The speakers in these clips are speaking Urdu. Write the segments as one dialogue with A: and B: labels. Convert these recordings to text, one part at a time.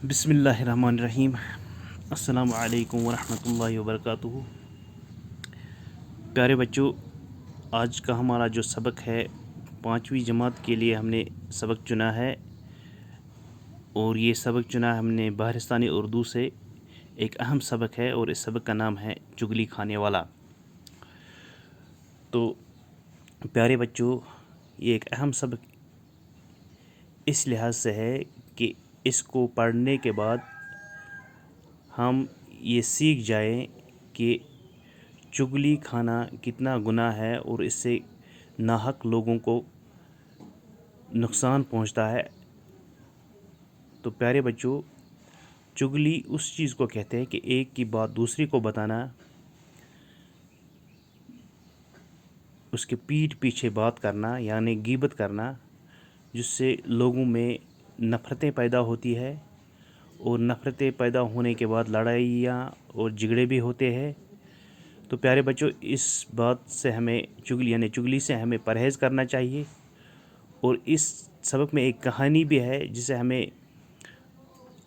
A: بسم اللہ الرحمن الرحیم۔ السلام علیکم ورحمۃ اللہ وبرکاتہ۔ پیارے بچوں، آج کا ہمارا جو سبق ہے 5ویں جماعت کے لیے ہم نے سبق چنا ہے، اور یہ سبق چنا ہم نے بہرستانی اردو سے۔ ایک اہم سبق ہے اور اس سبق کا نام ہے چگلی کھانے والا۔ تو پیارے بچوں، یہ ایک اہم سبق اس لحاظ سے ہے کہ اس کو پڑھنے کے بعد ہم یہ سیکھ جائیں کہ چگلی کھانا کتنا گناہ ہے اور اس سے ناحق لوگوں کو نقصان پہنچتا ہے۔ تو پیارے بچوں، چگلی اس چیز کو کہتے ہیں کہ ایک کی بات دوسری کو بتانا، اس کے پیٹھ پیچھے بات کرنا یعنی غیبت کرنا، جس سے لوگوں میں نفرتیں پیدا ہوتی ہے، اور نفرتیں پیدا ہونے کے بعد لڑائیاں اور جھگڑے بھی ہوتے ہیں۔ تو پیارے بچوں، اس بات سے ہمیں چگلی سے ہمیں پرہیز کرنا چاہیے۔ اور اس سبق میں ایک کہانی بھی ہے جسے ہمیں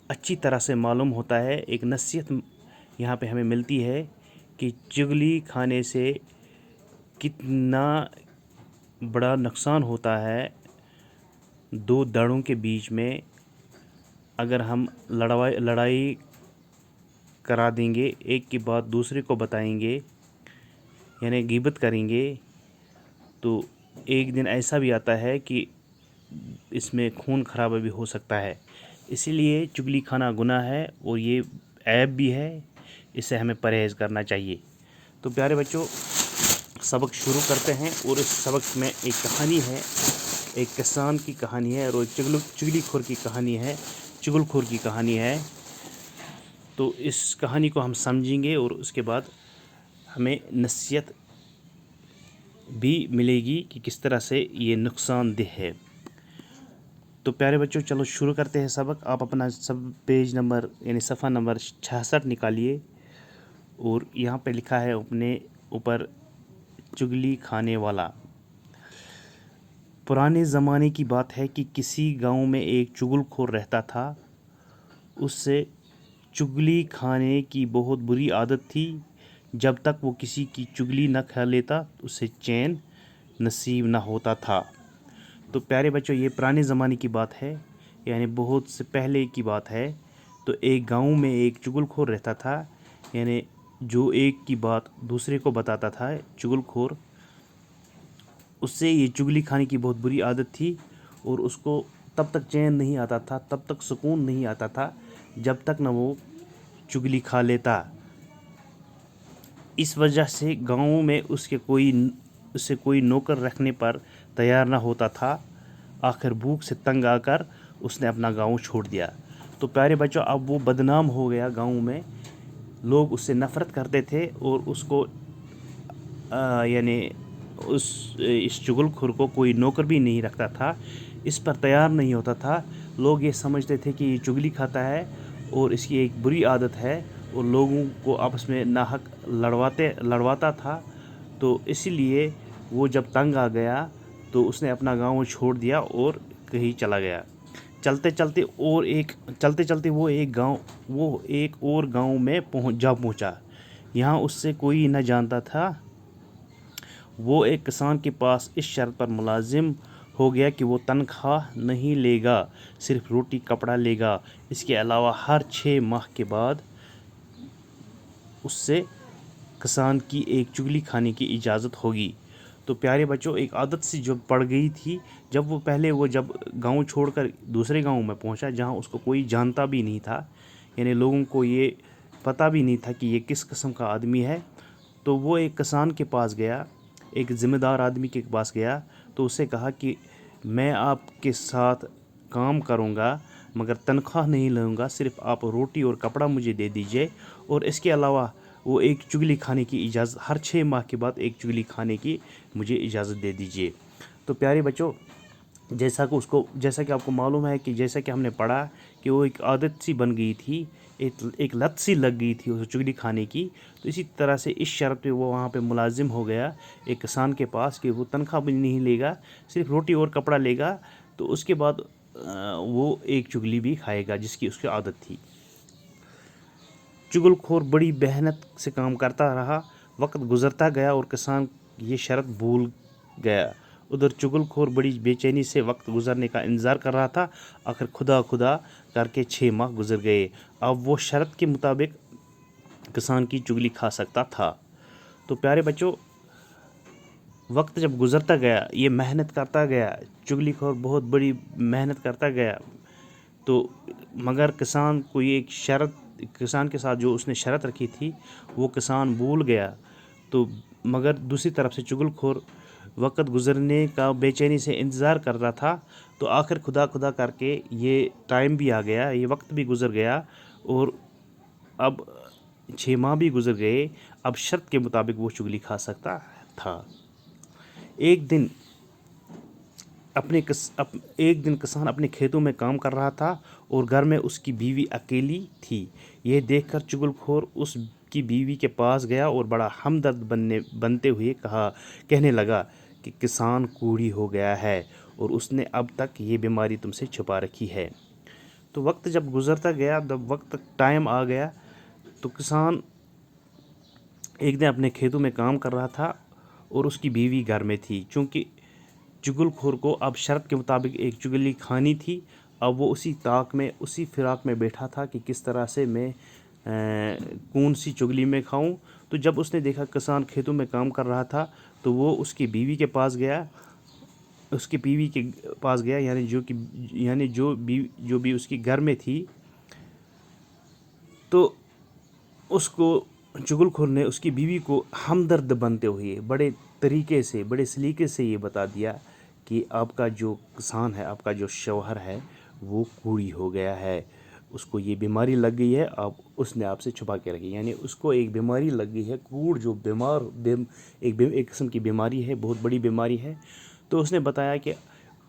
A: اچھی طرح سے معلوم ہوتا ہے، ایک نصیحت یہاں پہ ہمیں ملتی ہے کہ چگلی کھانے سے کتنا بڑا نقصان ہوتا ہے۔ دو دڑوں کے بیچ میں اگر ہم لڑائی کرا دیں گے، ایک کی بات دوسرے کو بتائیں گے یعنی غیبت کریں گے، تو ایک دن ایسا بھی آتا ہے کہ اس میں خون خرابہ بھی ہو سکتا ہے۔ اسی لیے چگلی کھانا گناہ ہے اور یہ عیب بھی ہے، اس سے ہمیں پرہیز کرنا چاہیے۔ تو پیارے بچوں، سبق شروع کرتے ہیں، اور اس سبق میں ایک کہانی ہے، ایک کسان کی کہانی ہے اور ایک چگلی خور کی کہانی ہے، چگل خور کی کہانی ہے۔ تو اس کہانی کو ہم سمجھیں گے اور اس کے بعد ہمیں نصیحت بھی ملے گی کہ کس طرح سے یہ نقصان دہ ہے۔ تو پیارے بچوں، چلو شروع کرتے ہیں سبق۔ آپ اپنا پیج نمبر یعنی صفحہ نمبر 66 نکالیے، اور یہاں پہ لکھا ہے اپنے اوپر چگلی کھانے والا۔ پرانے زمانے کی بات ہے کہ کسی گاؤں میں ایک چگل خور رہتا تھا۔ اس سے چگلی کھانے کی بہت بری عادت تھی۔ جب تک وہ کسی کی چگلی نہ کھا لیتا اسے چین نصیب نہ ہوتا تھا۔ تو پیارے بچوں، یہ پرانے زمانے کی بات ہے، یعنی بہت سے پہلے کی بات ہے۔ تو ایک گاؤں میں ایک چگل خور رہتا تھا، یعنی جو ایک کی بات دوسرے کو بتاتا تھا، چگل خور۔ اس سے یہ چگلی کھانے کی بہت بری عادت تھی، اور اس کو تب تک چین نہیں آتا تھا، تب تک سکون نہیں آتا تھا جب تک نہ وہ چگلی کھا لیتا۔ اس وجہ سے گاؤں میں اس سے کوئی نوکر رکھنے پر تیار نہ ہوتا تھا۔ آخر بھوک سے تنگ آ کر اس نے اپنا گاؤں چھوڑ دیا۔ تو پیارے بچوں، اب وہ بدنام ہو گیا گاؤں میں، لوگ اس سے نفرت کرتے تھے، اور اس کو یعنی اس چگل خور کو کوئی نوکر بھی نہیں رکھتا تھا، اس پر تیار نہیں ہوتا تھا۔ لوگ یہ سمجھتے تھے کہ یہ چگلی کھاتا ہے اور اس کی ایک بری عادت ہے، اور لوگوں کو آپس میں ناحق لڑواتا تھا۔ تو اسی لیے وہ جب تنگ آ گیا تو اس نے اپنا گاؤں چھوڑ دیا اور کہیں چلا گیا۔ چلتے چلتے وہ ایک اور گاؤں میں پہنچا۔ یہاں اس سے کوئی نہ جانتا تھا۔ وہ ایک کسان کے پاس اس شرط پر ملازم ہو گیا کہ وہ تنخواہ نہیں لے گا، صرف روٹی کپڑا لے گا۔ اس کے علاوہ ہر 6 ماہ کے بعد اس سے کسان کی ایک چگلی کھانے کی اجازت ہوگی۔ تو پیارے بچوں، ایک عادت سی جو پڑ گئی تھی، جب گاؤں چھوڑ کر دوسرے گاؤں میں پہنچا جہاں اس کو کوئی جانتا بھی نہیں تھا، یعنی لوگوں کو یہ پتہ بھی نہیں تھا کہ یہ کس قسم کا آدمی ہے، تو وہ ایک کسان کے پاس گیا، ایک ذمہ دار آدمی کے پاس گیا، تو اسے کہا کہ میں آپ کے ساتھ کام کروں گا مگر تنخواہ نہیں لوں گا، صرف آپ روٹی اور کپڑا مجھے دے دیجئے، اور اس کے علاوہ وہ ایک چگلی کھانے کی اجازت، ہر 6 ماہ کے بعد ایک چگلی کھانے کی مجھے اجازت دے دیجئے۔ تو پیارے بچوں، جیسا کہ آپ کو معلوم ہے کہ جیسا کہ ہم نے پڑھا کہ وہ ایک عادت سی بن گئی تھی، ایک لت سی لگ گئی تھی اس چگلی کھانے کی، تو اسی طرح سے اس شرط پہ وہ وہاں پہ ملازم ہو گیا ایک کسان کے پاس کہ وہ تنخواہ بھی نہیں لے گا، صرف روٹی اور کپڑا لے گا۔ تو اس کے بعد وہ ایک چگلی بھی کھائے گا جس کی اس کی عادت تھی۔ چغل خور بڑی محنت سے کام کرتا رہا، وقت گزرتا گیا اور کسان یہ شرط بھول گیا۔ ادھر چغل خور بڑی بے چینی سے وقت گزرنے کا انتظار کر رہا تھا۔ آخر خدا کر کے 6 ماہ گزر گئے۔ اب وہ شرط کے مطابق کسان کی چگلی کھا سکتا تھا۔ تو پیارے بچوں، وقت جب گزرتا گیا، یہ محنت کرتا گیا، چغلی خور بہت بڑی محنت کرتا گیا، تو مگر کسان کو ایک شرط، کسان کے ساتھ جو اس نے شرط رکھی تھی وہ کسان بھول گیا۔ تو مگر دوسری طرف سے چغل خور وقت گزرنے کا بے چینی سے انتظار کر رہا تھا۔ تو آخر خدا کر کے یہ ٹائم بھی آ گیا، یہ وقت بھی گزر گیا اور اب 6 ماہ بھی گزر گئے۔ اب شرط کے مطابق وہ چگلی کھا سکتا تھا۔ ایک دن کسان اپنے کھیتوں میں کام کر رہا تھا اور گھر میں اس کی بیوی اکیلی تھی۔ یہ دیکھ کر چغل خور اس کی بیوی کے پاس گیا اور بڑا ہمدرد بنتے ہوئے کہنے لگا کہ کسان کوڑی ہو گیا ہے اور اس نے اب تک یہ بیماری تم سے چھپا رکھی ہے۔ تو وقت جب گزرتا گیا، جب وقت ٹائم آ گیا، تو کسان ایک دن اپنے کھیتوں میں کام کر رہا تھا اور اس کی بیوی گھر میں تھی۔ چونکہ چغل خور کو اب شرط کے مطابق ایک چگلی کھانی تھی، اب وہ اسی فراق میں بیٹھا تھا کہ کس طرح سے میں کون سی چگلی میں کھاؤں۔ تو جب اس نے دیکھا کسان کھیتوں میں کام کر رہا تھا تو وہ اس کی بیوی کے پاس گیا، یعنی جو بھی اس کی گھر میں تھی، تو اس کو چغل خور نے اس کی بیوی کو ہمدرد بنتے ہوئے بڑے طریقے سے، بڑے سلیقے سے یہ بتا دیا کہ آپ کا جو کسان ہے، آپ کا جو شوہر ہے، وہ کوڑی ہو گیا ہے، اس کو یہ بیماری لگ گئی ہے، اس نے آپ سے چھپا کے رکھی، یعنی اس کو ایک بیماری لگ گئی ہے، کوڑ جو ایک قسم کی بیماری ہے، بہت بڑی بیماری ہے۔ تو اس نے بتایا کہ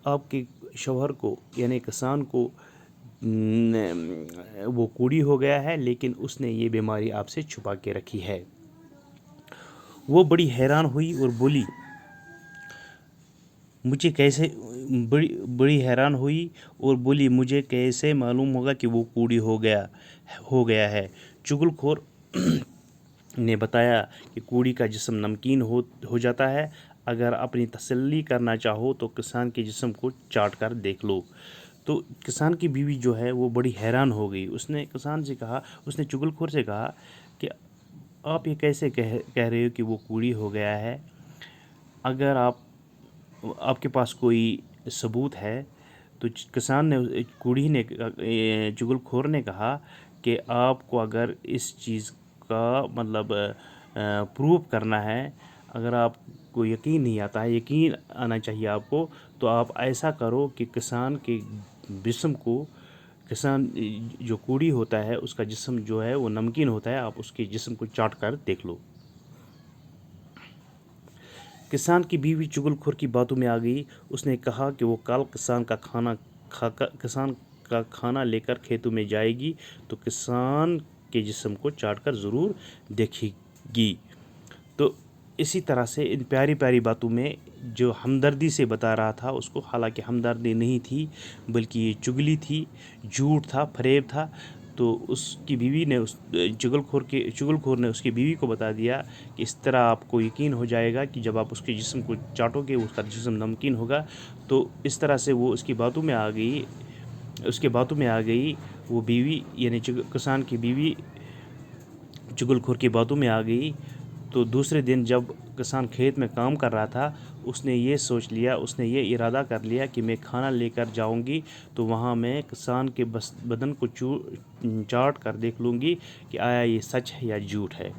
A: آپ کے شوہر کو، یعنی کسان کو وہ کوڑی ہو گیا ہے، لیکن اس نے یہ بیماری آپ سے چھپا کے رکھی ہے۔ وہ بڑی حیران ہوئی اور بولی مجھے کیسے معلوم ہوگا کہ وہ کوڑی ہو گیا ہے۔ چغل خور نے بتایا کہ کوڑی کا جسم نمکین ہو جاتا ہے، اگر اپنی تسلی کرنا چاہو تو کسان کے جسم کو چاٹ کر دیکھ لو۔ تو کسان کی بیوی جو ہے وہ بڑی حیران ہو گئی۔ اس نے چغل خور سے کہا کہ آپ یہ کیسے کہہ رہے ہو کہ وہ کوڑی ہو گیا ہے؟ اگر آپ کے پاس کوئی ثبوت ہے تو چغل خور نے کہا کہ آپ کو اگر اس چیز کا پروف کرنا ہے، اگر آپ کو یقین نہیں آتا ہے، یقین آنا چاہیے آپ کو، تو آپ ایسا کرو کہ کسان کے جسم کو، کسان جو کوڑی ہوتا ہے اس کا جسم جو ہے وہ نمکین ہوتا ہے، آپ اس کے جسم کو چاٹ کر دیکھ لو۔ کسان کی بیوی چغل خور کی باتوں میں آ گئی۔ اس نے کہا کہ وہ کل کسان کا کھانا لے کر کھیتوں میں جائے گی تو کسان کے جسم کو چاٹ کر ضرور دیکھے گی۔ تو اسی طرح سے ان پیاری پیاری باتوں میں جو ہمدردی سے بتا رہا تھا اس کو، حالانکہ ہمدردی نہیں تھی بلکہ یہ چگلی تھی، جھوٹ تھا، فریب تھا۔ تو اس کی بیوی نے چغل خور نے اس کی بیوی کو بتا دیا کہ اس طرح آپ کو یقین ہو جائے گا کہ جب آپ اس کے جسم کو چاٹو گے اس کا جسم نمکین ہوگا۔ تو اس طرح سے وہ اس کی باتوں میں آ گئی، وہ بیوی، یعنی کسان کی بیوی چغل خور کی باتوں میں آ گئی۔ تو دوسرے دن جب کسان کھیت میں کام کر رہا تھا، اس نے یہ ارادہ کر لیا کہ میں کھانا لے کر جاؤں گی تو وہاں میں کسان کے بدن کو چاٹ کر دیکھ لوں گی کہ آیا یہ سچ ہے یا جھوٹ ہے۔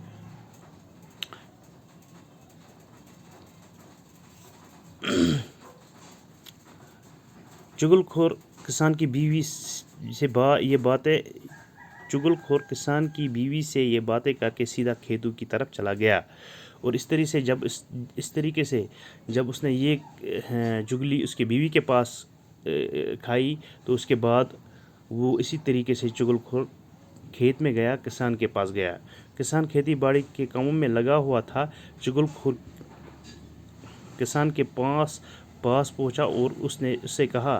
A: چغل خور کسان کی بیوی سے یہ باتیں کر کے سیدھا کھیتوں کی طرف چلا گیا، اور اس طریقے سے جب اس نے یہ چگلی اس کی بیوی کے پاس کھائی تو اس کے بعد وہ اسی طریقے سے چغل خور کھیت میں گیا، کسان کے پاس گیا۔ کسان کھیتی باڑی کے کاموں میں لگا ہوا تھا۔ چغل خور کسان کے پاس پہنچا اور اس نے اس سے کہا